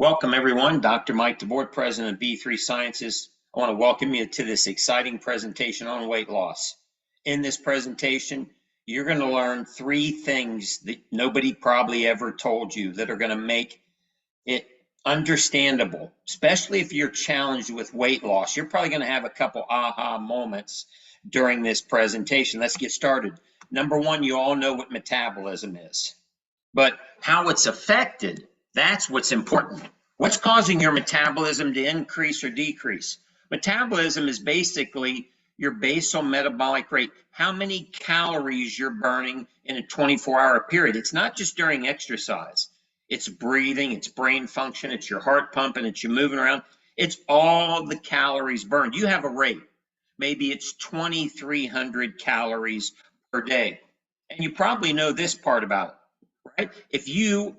Welcome, everyone. Dr. Mike DeBoer, president of B3 Sciences. I want to welcome you to this exciting presentation on weight loss. In this presentation, you're going to learn 3 things that nobody probably ever told you that are going to make it understandable, especially if you're challenged with weight loss. You're probably going to have a couple aha moments during this presentation. Let's get started. Number 1, you all know what metabolism is, but how it's affected, that's what's important. What's causing your metabolism to increase or decrease? Metabolism is basically your basal metabolic rate, how many calories you're burning in a 24-hour period. It's not just during exercise. It's breathing, it's brain function, it's your heart pumping, it's you moving around. It's all the calories burned. You have a rate. Maybe it's 2,300 calories per day. And you probably know this part about it. Right? If you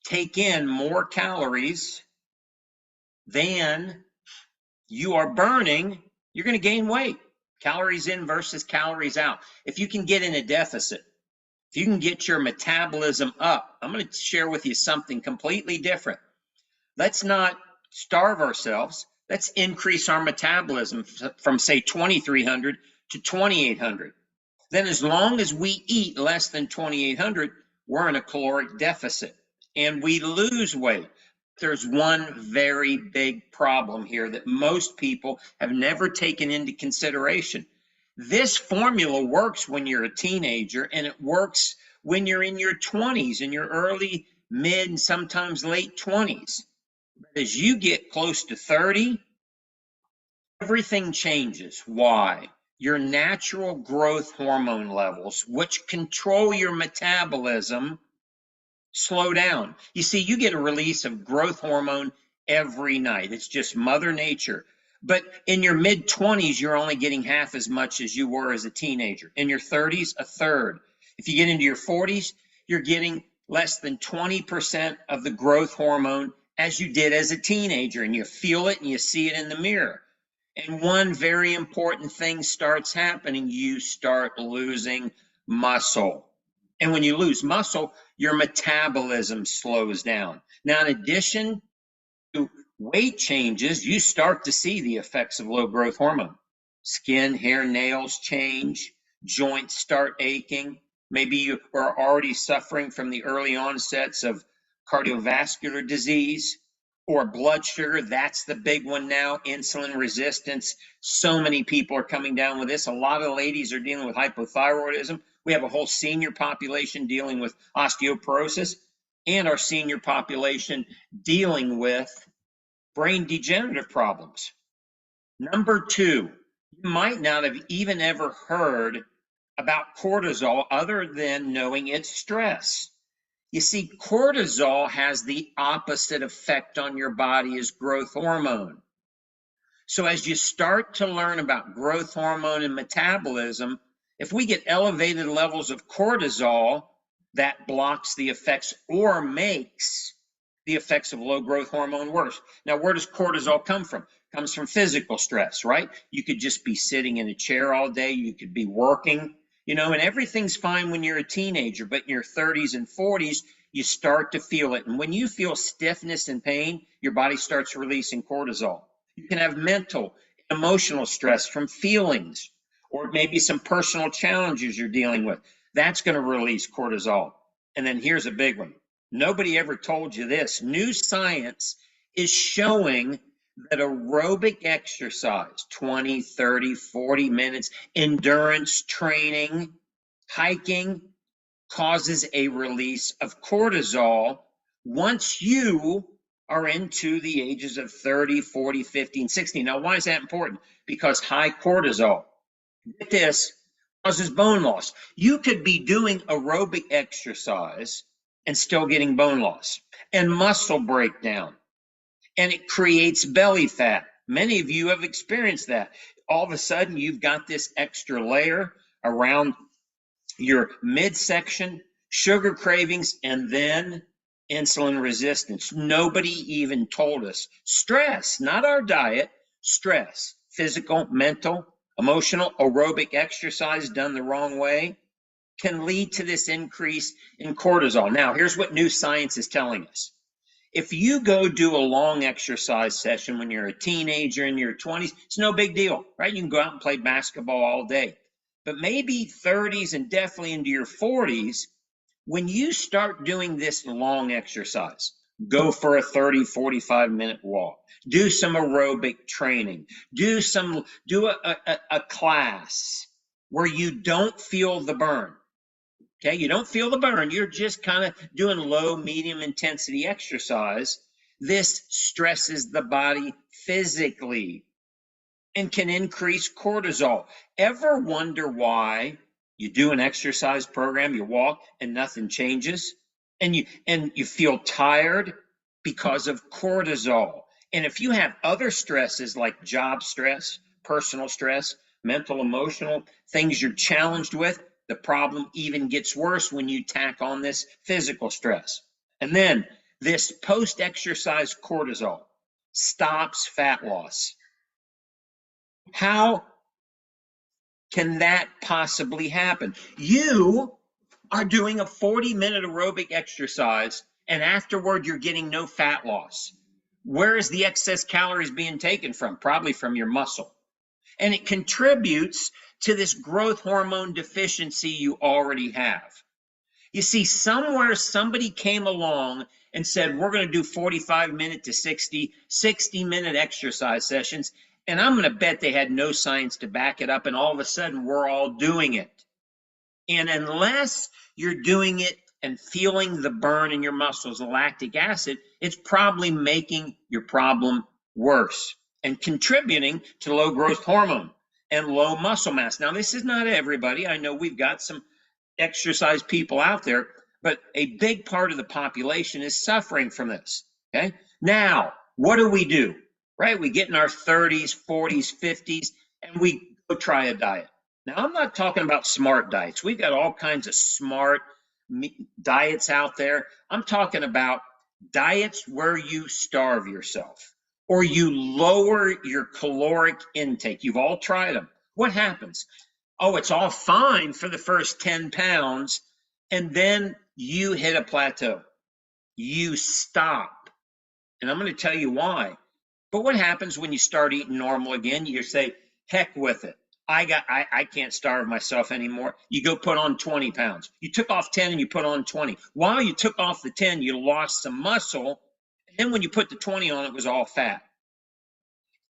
take in more calories than you are burning, you're going to gain weight. Calories in versus calories out. If you can get in a deficit, if you can get your metabolism up, I'm going to share with you something completely different. Let's not starve ourselves. Let's increase our metabolism from, say, 2,300 to 2,800. Then as long as we eat less than 2,800, we're in a caloric deficit and we lose weight. There's one very big problem here that most people have never taken into consideration. This formula works when you're a teenager, and it works when you're in your 20s, in your early, mid, and sometimes late 20s. But as you get close to 30, everything changes. Why? Your natural growth hormone levels, which control your metabolism, slow down. You see, you get a release of growth hormone every night. It's just Mother Nature. But in your mid-20s, you're only getting half as much as you were as a teenager. In your 30s, a third. If you get into your 40s, you're getting less than 20% of the growth hormone as you did as a teenager, and you feel it and you see it in the mirror. And one very important thing starts happening. You start losing muscle. And when you lose muscle, your metabolism slows down. Now, in addition to weight changes, you start to see the effects of low growth hormone. Skin, hair, nails change, joints start aching. Maybe you are already suffering from the early onsets of cardiovascular disease or blood sugar. That's the big one now, insulin resistance. So many people are coming down with this. A lot of ladies are dealing with hypothyroidism. We have a whole senior population dealing with osteoporosis, and our senior population dealing with brain degenerative problems. Number 2, you might not have even ever heard about cortisol other than knowing it's stress. You see, cortisol has the opposite effect on your body as growth hormone. So as you start to learn about growth hormone and metabolism, if we get elevated levels of cortisol, that blocks the effects or makes the effects of low growth hormone worse. Now, where does cortisol come from? It comes from physical stress, right? You could just be sitting in a chair all day. You could be working, and everything's fine when you're a teenager, but in your 30s and 40s, you start to feel it. And when you feel stiffness and pain, your body starts releasing cortisol. You can have mental, emotional stress from feelings, or maybe some personal challenges you're dealing with. That's going to release cortisol. And then here's a big one. Nobody ever told you this. New science is showing that aerobic exercise, 20, 30, 40 minutes, endurance training, hiking, causes a release of cortisol once you are into the ages of 30, 40, 50, and 60. Now, why is that important? Because high cortisol, get this, causes bone loss. You could be doing aerobic exercise and still getting bone loss and muscle breakdown. And it creates belly fat. Many of you have experienced that. All of a sudden, you've got this extra layer around your midsection, sugar cravings, and then insulin resistance. Nobody even told us. Stress, not our diet, stress, physical, mental, emotional, aerobic exercise done the wrong way can lead to this increase in cortisol. Now, here's what new science is telling us. If you go do a long exercise session when you're a teenager in your 20s, it's no big deal, right? You can go out and play basketball all day. But maybe 30s and definitely into your 40s, when you start doing this long exercise, go for a 30, 45-minute walk, do some aerobic training, do a class where you don't feel the burn. Okay, you don't feel the burn. You're just kind of doing low, medium intensity exercise. This stresses the body physically and can increase cortisol. Ever wonder why you do an exercise program, you walk and nothing changes, and you feel tired because of cortisol? And if you have other stresses like job stress, personal stress, mental, emotional, things you're challenged with, the problem even gets worse when you tack on this physical stress. And then this post-exercise cortisol stops fat loss. How can that possibly happen? You are doing a 40-minute aerobic exercise, and afterward you're getting no fat loss. Where is the excess calories being taken from? Probably from your muscle. And it contributes to this growth hormone deficiency you already have. You see, somewhere somebody came along and said, we're going to do 45-minute to 60-minute exercise sessions. And I'm going to bet they had no science to back it up. And all of a sudden, we're all doing it. And unless you're doing it and feeling the burn in your muscles, the lactic acid, it's probably making your problem worse and contributing to low growth hormone and low muscle mass. Now, this is not everybody. I know we've got some exercise people out there, but a big part of the population is suffering from this. Okay. Now, what do? Right? We get in our 30s, 40s, 50s, and we go try a diet. Now, I'm not talking about smart diets. We've got all kinds of smart diets out there. I'm talking about diets where you starve yourself or you lower your caloric intake. You've all tried them. What happens? Oh, it's all fine for the first 10 pounds, and then you hit a plateau. You stop. And I'm going to tell you why. But what happens when you start eating normal again? You say, heck with it. I can't starve myself anymore. You go put on 20 pounds. You took off 10 and you put on 20. While you took off the 10, you lost some muscle. And then when you put the 20 on, it was all fat.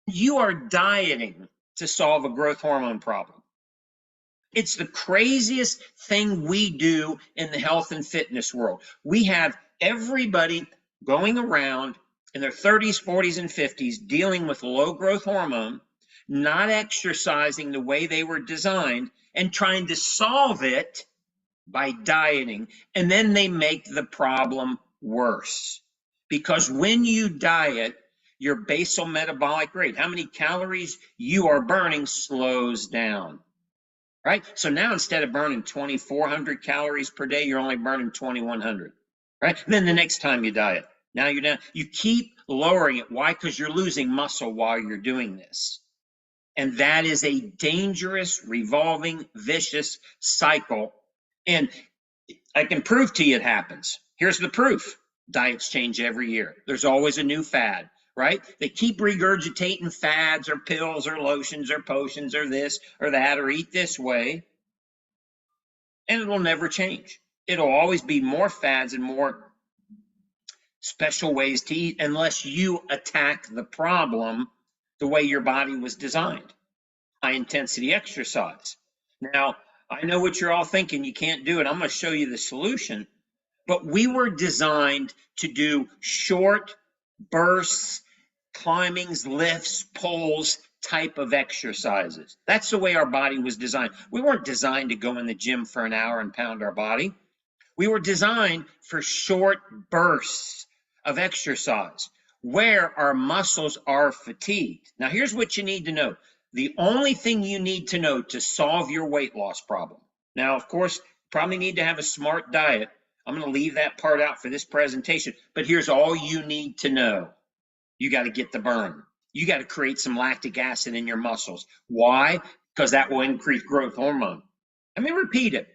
You are dieting to solve a growth hormone problem. It's the craziest thing we do in the health and fitness world. We have everybody going around in their 30s, 40s, and 50s dealing with low growth hormone, not exercising the way they were designed, and trying to solve it by dieting. And then they make the problem worse. Because when you diet, your basal metabolic rate, how many calories you are burning, slows down. Right? So now instead of burning 2,400 calories per day, you're only burning 2,100. Right? Then the next time you diet, now you're down. You keep lowering it. Why? Because you're losing muscle while you're doing this. And that is a dangerous, revolving, vicious cycle. And I can prove to you it happens. Here's the proof. Diets change every year. There's always a new fad. Right? They keep regurgitating fads or pills or lotions or potions or this or that or eat this way. And it will never change. It'll always be more fads and more special ways to eat unless you attack the problem the way your body was designed. High intensity exercise. Now, I know what you're all thinking. You can't do it. I'm going to show you the solution. But we were designed to do short bursts, climbings, lifts, pulls type of exercises. That's the way our body was designed. We weren't designed to go in the gym for an hour and pound our body. We were designed for short bursts of exercise where our muscles are fatigued. Now, here's what you need to know. The only thing you need to know to solve your weight loss problem. Now, of course, probably need to have a smart diet. I'm going to leave that part out for this presentation, but here's all you need to know. You got to get the burn. You got to create some lactic acid in your muscles. Why? Because that will increase growth hormone. Let me repeat it.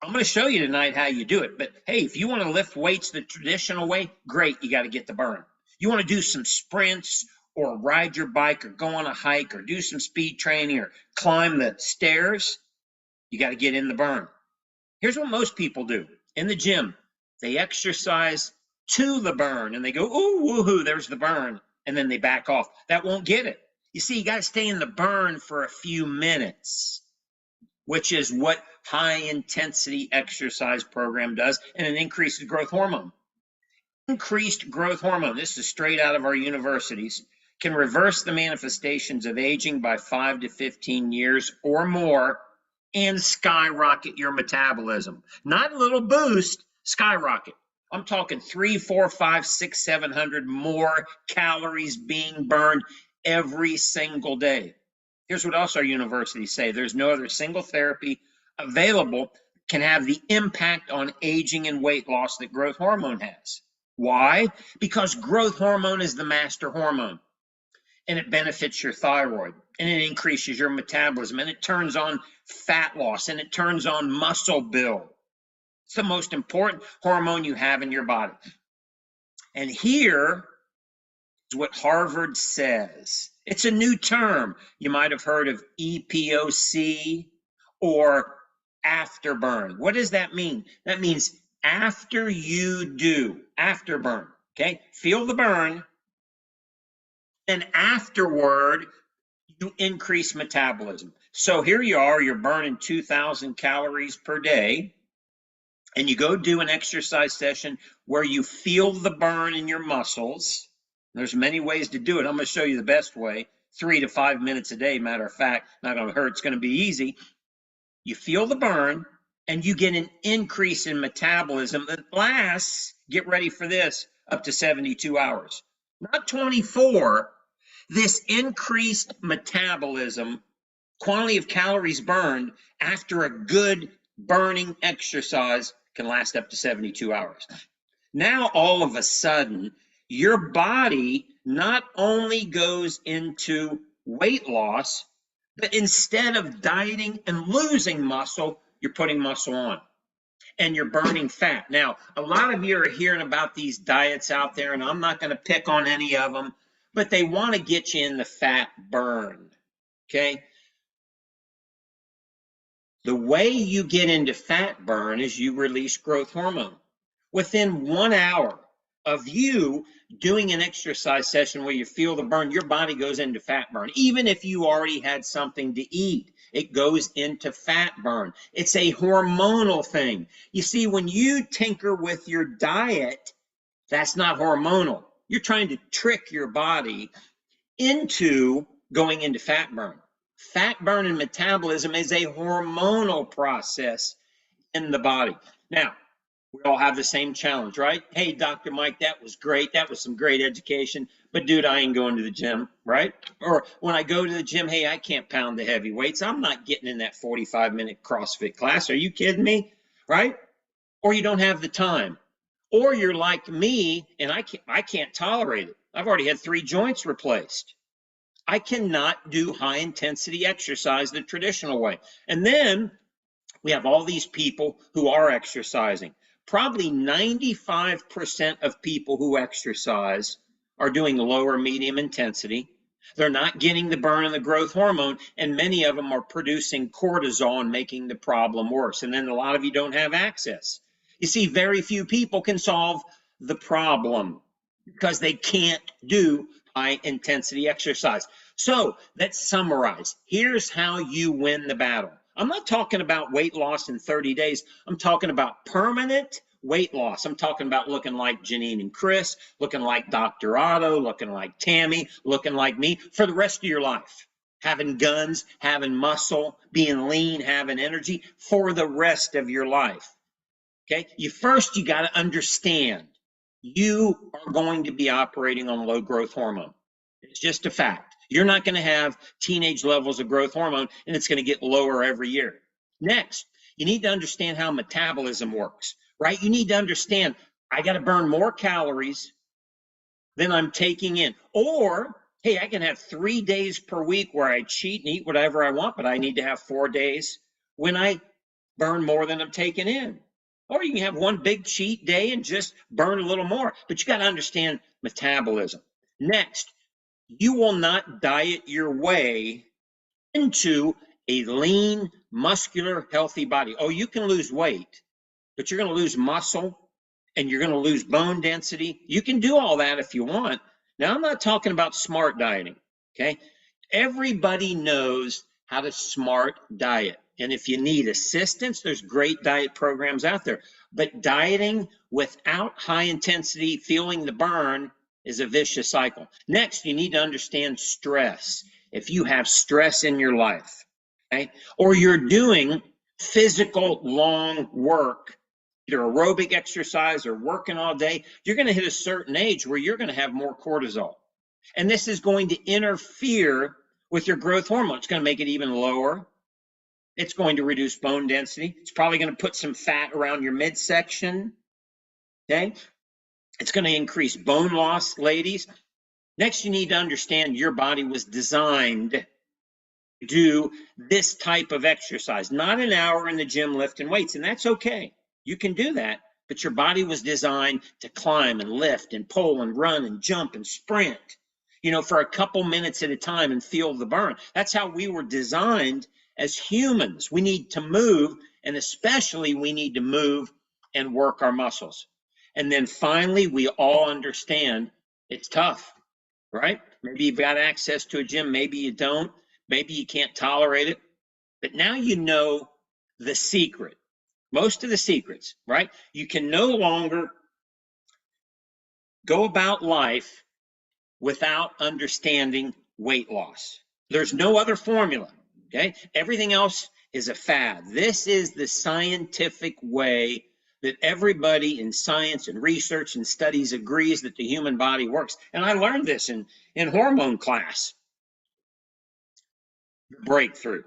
I'm going to show you tonight how you do it. But hey, if you want to lift weights the traditional way, great, you got to get the burn. You want to do some sprints or ride your bike or go on a hike or do some speed training or climb the stairs, you got to get in the burn. Here's what most people do in the gym. They exercise to the burn and they go, ooh, woohoo, there's the burn. And then they back off. That won't get it. You see, you got to stay in the burn for a few minutes, which is what high intensity exercise program does, and it increases growth hormone. Increased growth hormone, this is straight out of our universities, can reverse the manifestations of aging by 5 to 15 years or more and skyrocket your metabolism. Not a little boost, skyrocket. I'm talking 3, 4, 5, 6, 700 more calories being burned every single day. Here's what else our universities say. There's no other single therapy available can have the impact on aging and weight loss that growth hormone has. Why? Because growth hormone is the master hormone, and it benefits your thyroid, and it increases your metabolism, and it turns on fat loss, and it turns on muscle build. It's the most important hormone you have in your body. And here is what Harvard says. It's a new term. You might have heard of EPOC or afterburn. What does that mean? That means after you do, afterburn, okay? Feel the burn, and afterward, you increase metabolism. So here you are, you're burning 2,000 calories per day, and you go do an exercise session where you feel the burn in your muscles. There's many ways to do it. I'm going to show you the best way. 3 to 5 minutes a day, matter of fact, not going to hurt. It's going to be easy. You feel the burn, and you get an increase in metabolism that lasts, get ready for this, up to 72 hours. Not 24. This increased metabolism, quantity of calories burned after a good burning exercise can last up to 72 hours. Now, all of a sudden, your body not only goes into weight loss, but instead of dieting and losing muscle, you're putting muscle on and you're burning fat. Now, a lot of you are hearing about these diets out there, and I'm not going to pick on any of them, but they want to get you in the fat burn, okay? The way you get into fat burn is you release growth hormone. Within 1 hour of you doing an exercise session where you feel the burn, your body goes into fat burn. Even if you already had something to eat, it goes into fat burn. It's a hormonal thing. You see, when you tinker with your diet, that's not hormonal. You're trying to trick your body into going into fat burn. Fat burn and metabolism is a hormonal process in the body. Now, we all have the same challenge, right? Hey, Dr. Mike, that was great. That was some great education. But dude, I ain't going to the gym, right? Or when I go to the gym, hey, I can't pound the heavy weights. I'm not getting in that 45-minute CrossFit class. Are you kidding me? Right? Or you don't have the time. Or you're like me and I can't tolerate it. I've already had 3 joints replaced. I cannot do high intensity exercise the traditional way. And then we have all these people who are exercising. Probably 95% of people who exercise are doing lower medium intensity. They're not getting the burn and the growth hormone, and many of them are producing cortisol and making the problem worse. And then a lot of you don't have access. You see, very few people can solve the problem because they can't do high intensity exercise. So let's summarize. Here's how you win the battle. I'm not talking about weight loss in 30 days. I'm talking about permanent weight loss. I'm talking about looking like Janine and Chris, looking like Dr. Otto, looking like Tammy, looking like me for the rest of your life. Having guns, having muscle, being lean, having energy for the rest of your life. Okay? You got to understand you are going to be operating on low growth hormone. It's just a fact. You're not going to have teenage levels of growth hormone, and it's going to get lower every year. Next, you need to understand how metabolism works, right? You need to understand I got to burn more calories than I'm taking in. Or, hey, I can have 3 days per week where I cheat and eat whatever I want, but I need to have 4 days when I burn more than I'm taking in. Or you can have one big cheat day and just burn a little more. But you got to understand metabolism. Next, you will not diet your way into a lean, muscular, healthy body. Oh, you can lose weight, but you're going to lose muscle and you're going to lose bone density. You can do all that if you want. Now, I'm not talking about smart dieting, okay? Everybody knows how to smart diet. And if you need assistance, there's great diet programs out there. But dieting without high intensity, feeling the burn, is a vicious cycle. Next, you need to understand stress. If you have stress in your life, okay, or you're doing physical long work, either aerobic exercise or working all day, you're going to hit a certain age where you're going to have more cortisol. And this is going to interfere with your growth hormone. It's going to make it even lower. It's going to reduce bone density. It's probably going to put some fat around your midsection. Okay? It's going to increase bone loss, ladies. Next, you need to understand your body was designed to do this type of exercise, not an hour in the gym lifting weights, and that's okay. You can do that, but your body was designed to climb and lift and pull and run and jump and sprint, you know, for a couple minutes at a time and feel the burn. That's how we were designed as humans. We need to move, and especially we need to move and work our muscles. And then finally, we all understand it's tough, right? Maybe you've got access to a gym, maybe you don't, maybe you can't tolerate it, but now you know the secret. Most of the secrets, right? You can no longer go about life without understanding weight loss. There's no other formula, okay? Everything else is a fad. This is the scientific way that everybody in science and research and studies agrees that the human body works. And I learned this in hormone class. Breakthrough.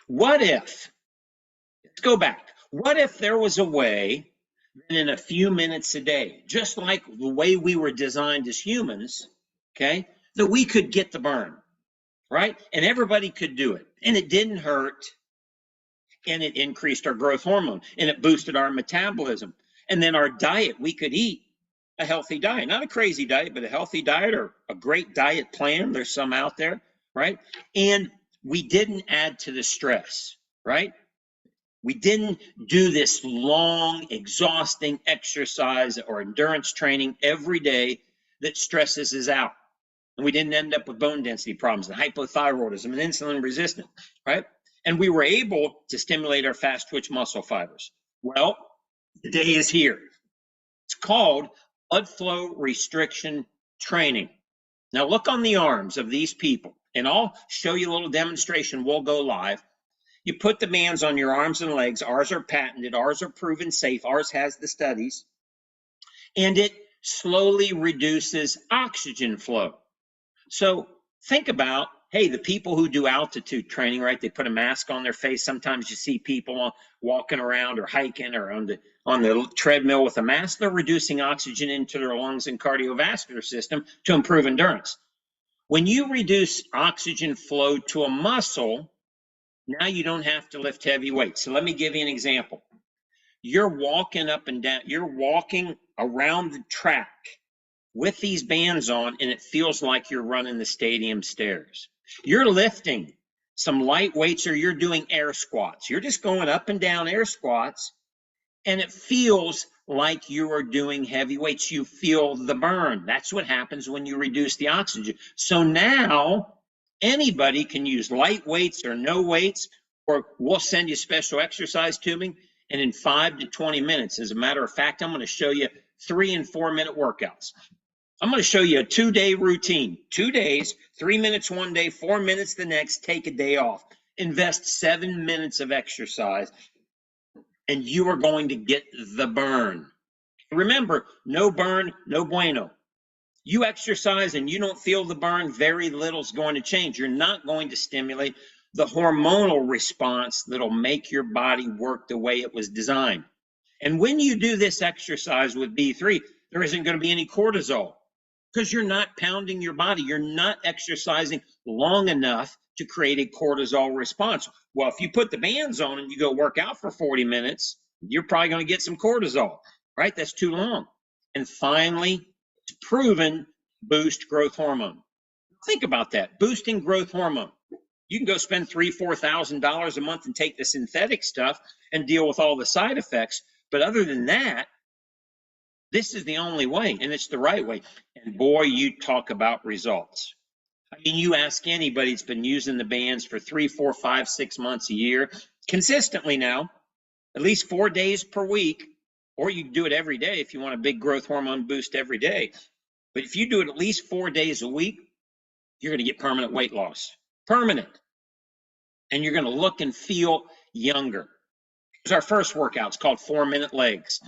What if, let's go back. What if there was a way that in a few minutes a day, just like the way we were designed as humans, okay, that we could get the burn, right? And everybody could do it. And it didn't hurt. And it increased our growth hormone. And it boosted our metabolism. And then our diet, we could eat a healthy diet. Not a crazy diet, but a healthy diet or a great diet plan. There's some out there, right? And we didn't add to the stress, right? We didn't do this long, exhausting exercise or endurance training every day that stresses us out. And we didn't end up with bone density problems and hypothyroidism and insulin resistance, right? And we were able to stimulate our fast twitch muscle fibers. Well, the day is here. It's called blood flow restriction training. Now look on the arms of these people, and I'll show you a little demonstration. We'll go live. You put the bands on your arms and legs. Ours are patented. Ours are proven safe. Ours has the studies. And it slowly reduces oxygen flow. So think about, hey, the people who do altitude training, right? They put a mask on their face. Sometimes you see people walking around or hiking or on the treadmill with a mask. They're reducing oxygen into their lungs and cardiovascular system to improve endurance. When you reduce oxygen flow to a muscle, now you don't have to lift heavy weights. So let me give you an example. You're walking up and down, you're walking around the track with these bands on, and it feels like you're running the stadium stairs. You're lifting some light weights, or you're doing air squats. You're just going up and down air squats, and it feels like you are doing heavy weights. You feel the burn. That's what happens when you reduce the oxygen. So now anybody can use light weights or no weights, or we'll send you special exercise tubing, and in 5 to 20 minutes, as a matter of fact, I'm going to show you 3 and 4 minute workouts. I'm going to show you a 2-day routine. 2 days, 3 minutes one day, 4 minutes the next, take a day off. Invest 7 minutes of exercise, and you are going to get the burn. Remember, no burn, no bueno. You exercise and you don't feel the burn, very little is going to change. You're not going to stimulate the hormonal response that'll make your body work the way it was designed. And when you do this exercise with B3, there isn't going to be any cortisol. because you're not pounding your body. You're not exercising long enough to create a cortisol response. Well, if you put the bands on and you go work out for 40 minutes, you're probably going to get some cortisol, right? That's too long. And finally, it's proven boost growth hormone. Think about that, boosting growth hormone. You can go spend $3,000–4,000 a month and take the synthetic stuff and deal with all the side effects. But other than that, this is the only way, and it's the right way. And boy, you talk about results. I mean, you ask anybody that's been using the bands for 3, 4, 5, 6 months a year, consistently now, at least 4 days per week, or you can do it every day if you want a big growth hormone boost every day. But if you do it at least 4 days a week, you're going to get permanent weight loss. Permanent. And you're going to look and feel younger. Here's our first workout. It's called 4-minute legs.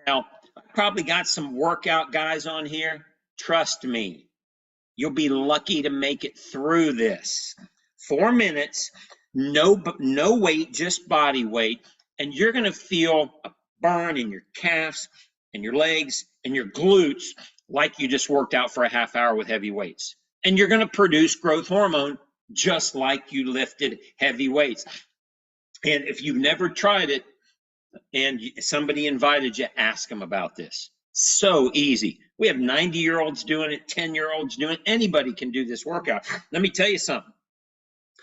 Now, I probably got some workout guys on here. Trust me, you'll be lucky to make it through this. 4 minutes, no weight, just body weight, and you're going to feel a burn in your calves and your legs and your glutes like you just worked out for a half hour with heavy weights. And you're going to produce growth hormone just like you lifted heavy weights. And if you've never tried it and somebody invited you, ask them about this. So easy. We have 90-year-olds doing it, 10-year-olds doing it. Anybody can do this workout. Let me tell you something.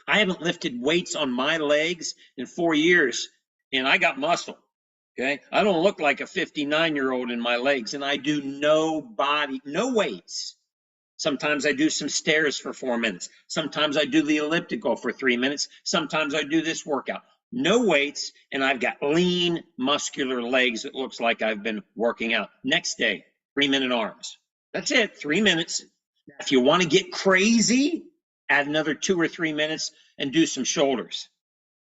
I haven't lifted weights on my legs in 4 years, and I got muscle. Okay, I don't look like a 59-year-old in my legs, and I do no weights. Sometimes I do some stairs for 4 minutes. Sometimes I do the elliptical for 3 minutes. Sometimes I do this workout. No weights, and I've got lean, muscular legs. It looks like I've been working out. Next day, 3-minute arms. That's it, 3 minutes. Now, if you want to get crazy, add another 2 or 3 minutes and do some shoulders.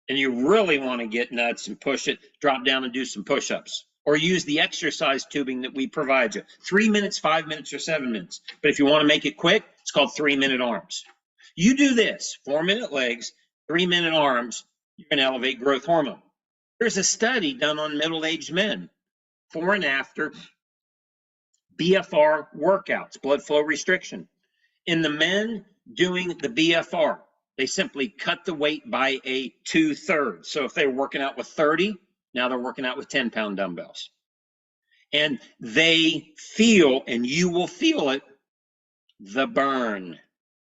And you really want to get nuts and push it, drop down and do some push-ups. Or use the exercise tubing that we provide you. 3 minutes, 5 minutes, or 7 minutes. But if you want to make it quick, it's called 3-minute arms. You do this, 4-minute legs, 3-minute arms, you're going to elevate growth hormone. There's a study done on middle-aged men, before and after BFR workouts, blood flow restriction. In the men doing the BFR, they simply cut the weight by a 2/3. So if they were working out with 30, now they're working out with 10-pound dumbbells. And they feel, and you will feel it, the burn.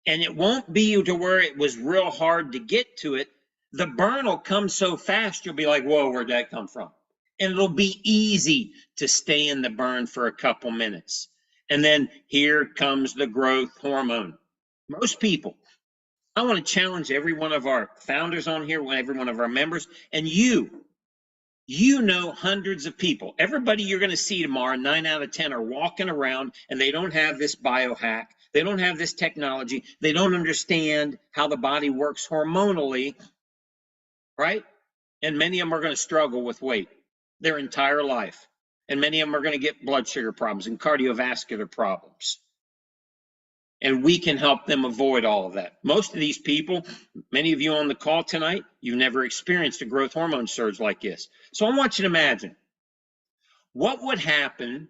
And it won't be to where it was real hard to get to it. The burn will come so fast, you'll be like, whoa, where'd that come from? And it'll be easy to stay in the burn for a couple minutes. And then here comes the growth hormone. Most people, I want to challenge every one of our founders on here, every one of our members, and you know hundreds of people. Everybody you're going to see tomorrow, 9 out of 10 are walking around and they don't have this biohack. They don't have this technology. They don't understand how the body works hormonally, right? And many of them are going to struggle with weight their entire life. And many of them are going to get blood sugar problems and cardiovascular problems. And we can help them avoid all of that. Most of these people, many of you on the call tonight, you've never experienced a growth hormone surge like this. So I want you to imagine, what would happen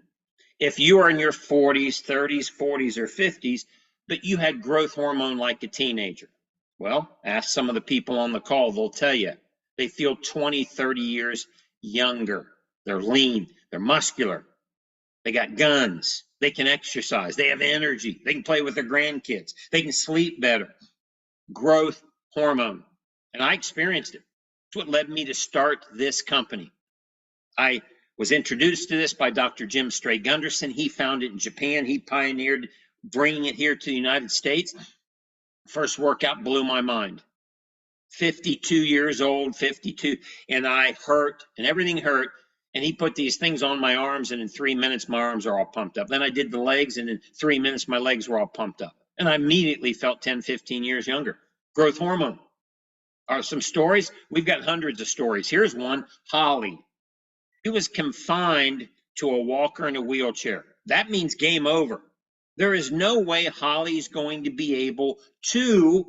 if you are in your 40s, 30s, 40s, or 50s, but you had growth hormone like a teenager? Well, ask some of the people on the call, they'll tell you. They feel 20, 30 years younger. They're lean, they're muscular, they got guns. They can exercise. They have energy. They can play with their grandkids. They can sleep better. Growth hormone. And I experienced it. It's what led me to start this company. I was introduced to this by Dr. Jim Stray-Gunderson. He found it in Japan. He pioneered bringing it here to the United States. First workout blew my mind. 52 years old, 52, and I hurt, and everything hurt. And he put these things on my arms, and in 3 minutes, my arms are all pumped up. Then I did the legs, and in 3 minutes, my legs were all pumped up. And I immediately felt 10, 15 years younger. Growth hormone. Are some stories? We've got hundreds of stories. Here's one, Holly. She was confined to a walker and a wheelchair. That means game over. There is no way Holly's going to be able to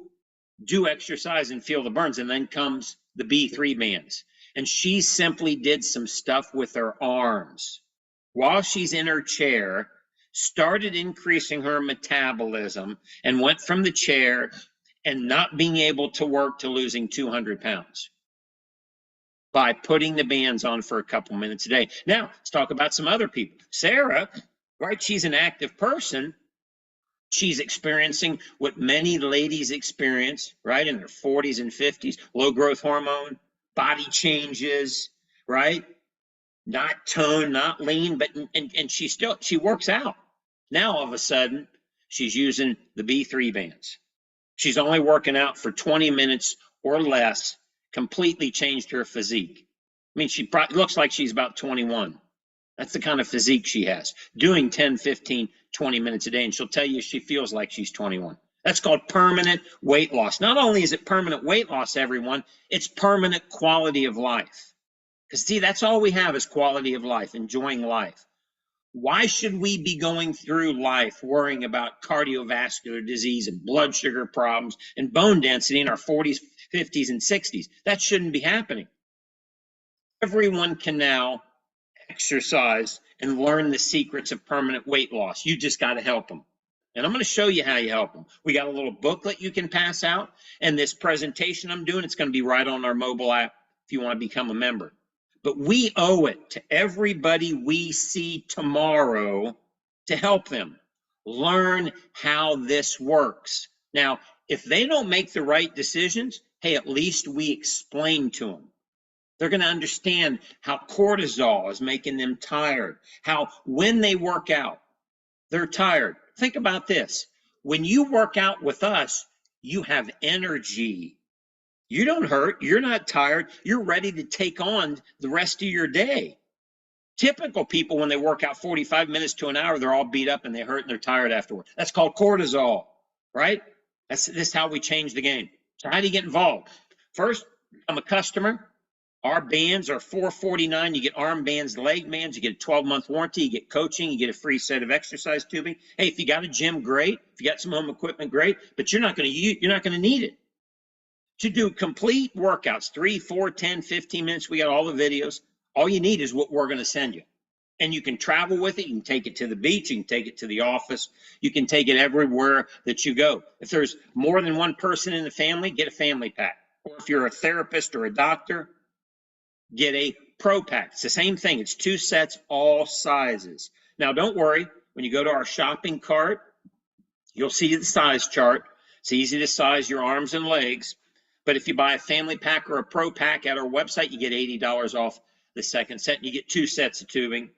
do exercise and feel the burns. And then comes the B3 bands. And she simply did some stuff with her arms while she's in her chair, started increasing her metabolism and went from the chair and not being able to work to losing 200 pounds by putting the bands on for a couple minutes a day. Now, let's talk about some other people. Sarah, right? She's an active person. She's experiencing what many ladies experience, right, in their 40s and 50s, low growth hormone, body changes, right? Not toned, not lean, but and she works out. Now all of a sudden, she's using the B3 bands. She's only working out for 20 minutes or less, completely changed her physique. I mean, she looks like she's about 21. That's the kind of physique she has, doing 10, 15, 20 minutes a day, and she'll tell you she feels like she's 21. That's called permanent weight loss. Not only is it permanent weight loss, everyone, it's permanent quality of life. Because, see, that's all we have is quality of life, enjoying life. Why should we be going through life worrying about cardiovascular disease and blood sugar problems and bone density in our 40s, 50s, and 60s? That shouldn't be happening. Everyone can now exercise and learn the secrets of permanent weight loss. You just got to help them. And I'm going to show you how you help them. We got a little booklet you can pass out. And this presentation I'm doing, it's going to be right on our mobile app if you want to become a member. But we owe it to everybody we see tomorrow to help them learn how this works. Now, if they don't make the right decisions, hey, at least we explain to them. They're going to understand how cortisol is making them tired, how when they work out, they're tired. Think about this. When you work out with us, you have energy. You don't hurt. You're not tired. You're ready to take on the rest of your day. Typical people, when they work out 45 minutes to an hour, they're all beat up and they hurt and they're tired afterward. That's called cortisol, right? This is how we change the game. So how do you get involved? First, become a customer. Our bands are $449. You get arm bands, leg bands. You get a 12-month warranty. You get coaching. You get a free set of exercise tubing. Hey, if you got a gym, great. If you got some home equipment, great. But you're not going to need it. To do complete workouts, 3, 4, 10, 15 minutes, we got all the videos. All you need is what we're going to send you. And you can travel with it. You can take it to the beach. You can take it to the office. You can take it everywhere that you go. If there's more than one person in the family, get a family pack. Or if you're a therapist or a doctor, get a pro pack. It's the same thing. It's 2 sets, all sizes. Now, don't worry. When you go to our shopping cart, you'll see the size chart. It's easy to size your arms and legs. But if you buy a family pack or a pro pack at our website, you get $80 off the second set. And you get 2 sets of tubing,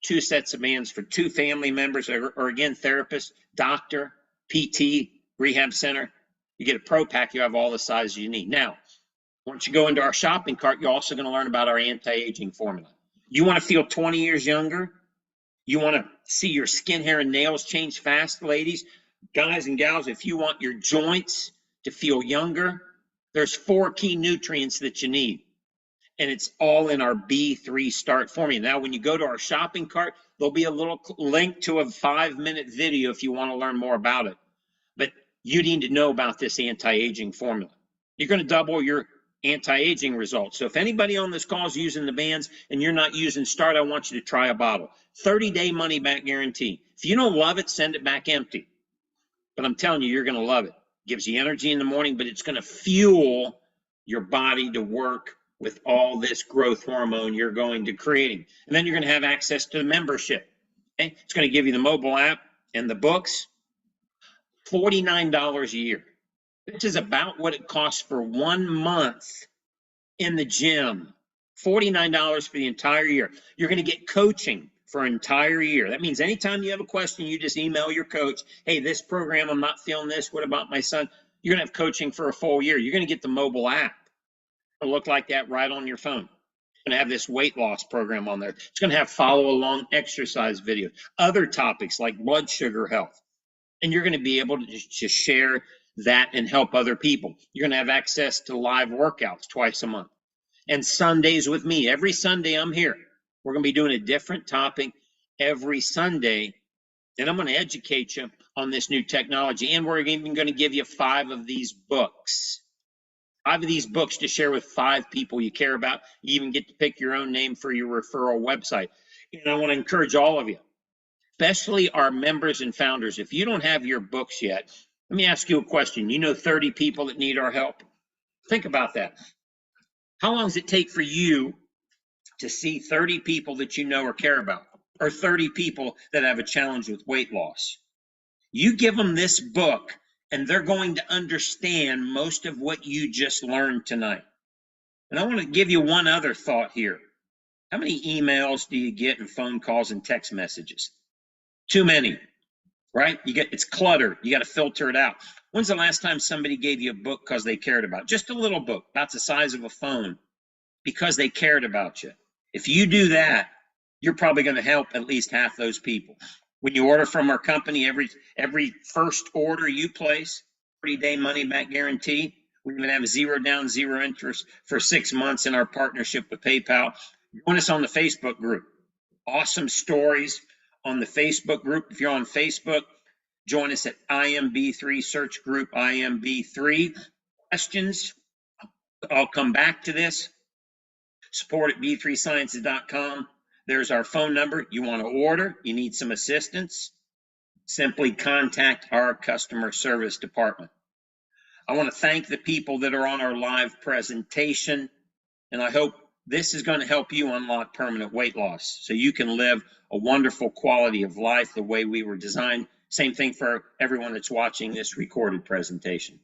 2 sets of bands for 2 family members, or again, therapist, doctor, PT, rehab center. You get a pro pack, you have all the sizes you need. Now, once you go into our shopping cart, you're also going to learn about our anti-aging formula. You want to feel 20 years younger? You want to see your skin, hair, and nails change fast, ladies? Guys and gals, if you want your joints to feel younger, there's 4 key nutrients that you need. And it's all in our B3 Start formula. Now, when you go to our shopping cart, there'll be a little link to a 5-minute video if you want to learn more about it. But you need to know about this anti-aging formula. You're going to double your anti-aging results. So if anybody on this call is using the bands and you're not using Start, I want you to try a bottle. 30-day money-back guarantee. If you don't love it, send it back empty. But I'm telling you, you're going to love it. Gives you energy in the morning, but it's going to fuel your body to work with all this growth hormone you're going to creating. And then you're going to have access to the membership. Okay? It's going to give you the mobile app and the books. $49 a year. This is about what it costs for 1 month in the gym. $49 for the entire year. You're going to get coaching for an entire year. That means anytime you have a question, you just email your coach. Hey, this program, I'm not feeling this. What about my son? You're going to have coaching for a full year. You're going to get the mobile app. It'll look like that right on your phone. It's going to have this weight loss program on there. It's going to have follow-along exercise videos, other topics like blood sugar health. And you're going to be able to just share that and help other people. You're going to have access to live workouts twice a month. And Sundays with me. Every Sunday I'm here. We're going to be doing a different topic every Sunday. And I'm going to educate you on this new technology. And we're even going to give you 5 of these books. 5 of these books to share with 5 people you care about. You even get to pick your own name for your referral website. And I want to encourage all of you. especially our members and founders. If you don't have your books yet, let me ask you a question. You know 30 people that need our help? Think about that. How long does it take for you to see 30 people that you know or care about, or 30 people that have a challenge with weight loss? You give them this book, and they're going to understand most of what you just learned tonight. And I want to give you one other thought here. How many emails do you get and phone calls and text messages? Too many, right? It's clutter. You got to filter it out. When's the last time somebody gave you a book because they cared about it? Just a little book, about the size of a phone, because they cared about you. If you do that, you're probably going to help at least half those people. When you order from our company, every first order you place, 30-day money back guarantee. We even have 0 down, 0 interest for 6 months in our partnership with PayPal. Join us on the Facebook group. Awesome stories on the Facebook group. If you're on Facebook, join us at IMB3 search group, IMB3. Questions? I'll come back to this. Support at b3sciences.com. There's our phone number. You want to order, you need some assistance, simply contact our customer service department. I want to thank the people that are on our live presentation, and I hope this is going to help you unlock permanent weight loss so you can live a wonderful quality of life the way we were designed. Same thing for everyone that's watching this recorded presentation.